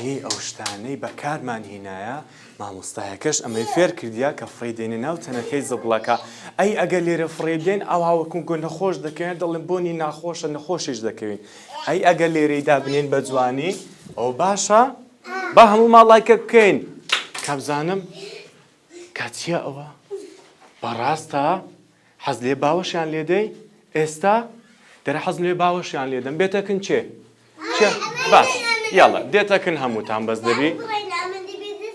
هی ئەو شتانەی بەکارمان هینایە مامۆستایەکەش ئەمەی فێر کردیا کە فڕێ دێنە ناو تەنەکەی زبڵەکە ئەی ئەگەر لێرە فڕێ دێن ئەو هاوەکو نەخۆش دەکەوێن دەڵێن بۆنی ناخۆشە نەخۆشیش دەکەوین ئەی ئەگەر لێرەی دابنێن بە جوانی ئەو باشە با هەموو ماڵایکە بکەین کابزانم کاتیە ئەوە بەڕاستە حەز لێ باوەشیان لێدەی ئێستا دەرە حەزم لێ باوەشیان لێدەم بێتەکن چێ باش یاڵە دێتەکن هەمووتان بەس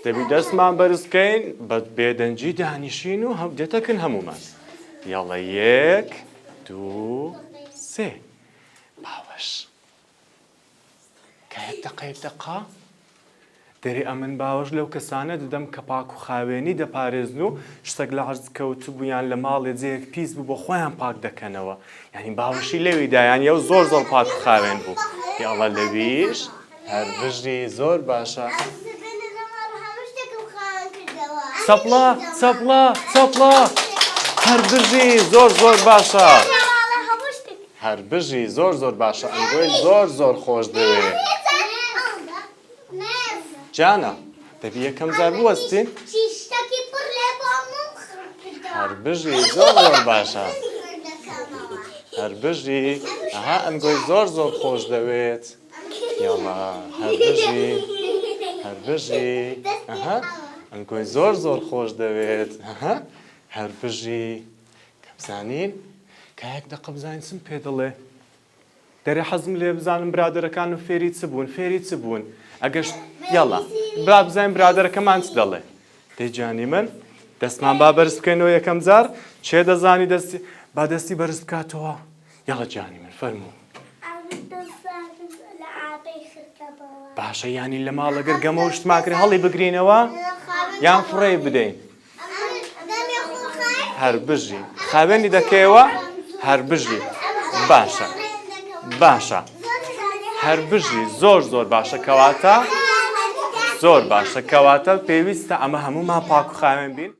دەبی دەستمان بەرزکەین بە بێدەنجی دانیشین و دێتەکن هەموومان یاڵە 1 2 3 باوەش کە یەک دەقا دەری ئەمن باوەش لەو کەسانە دەدەم کە پاک و خاوێنی دەپارێزن و شتێک لە عەرز کەوت بوویان لە ماڵێ جێیەک پیس بوو بۆ خۆیان پاک دەکەنەوە یعنی باوەشی لەویدا یانە و زۆر پاک و خاوێن بوو یاڵە لەویش هەر بژی زۆر باشە چەپڵە هەر بژی زۆر باشە هەر بژی زۆر باشە ئەنگۆی زۆر خۆش دەوێت جانە دەبی یەکەم جار بوەستین هەر بژی زۆر باشە هەر بژی ئەها ئەنگۆی زۆر خۆش دەوێت یاڵا هەر بژی ئەها ئەنگۆی زۆر خۆش دەوێت هەر بژی کە بزانین کە یەک دەقە بزانین چم پێ دەڵێ دەرێ حەزم لێ بزانم برادەرەکان و فێری چ بوون ئەگەر یاڵا با بزانین برادەرەکەمان چ دەڵێ دەیجانی من دەستمان با بەرز بکەینەوە یەکەم جار چێ دەزانی با دەستی بەرز بکاتەوە یاڵە جانی من فەرموو باشە یانی لە ماڵ ئەگەر گەمە و شتماکرێ هەڵی بگرینەوە یان فڕێ بدەین هەر بژی خاوێنی دەکەیەوە هەر بژی باشە هەر بژی زۆر باشە کەواتە زۆر باشە کەواتە پێویستە ئەمە هەموومان پاک و خاوێن بین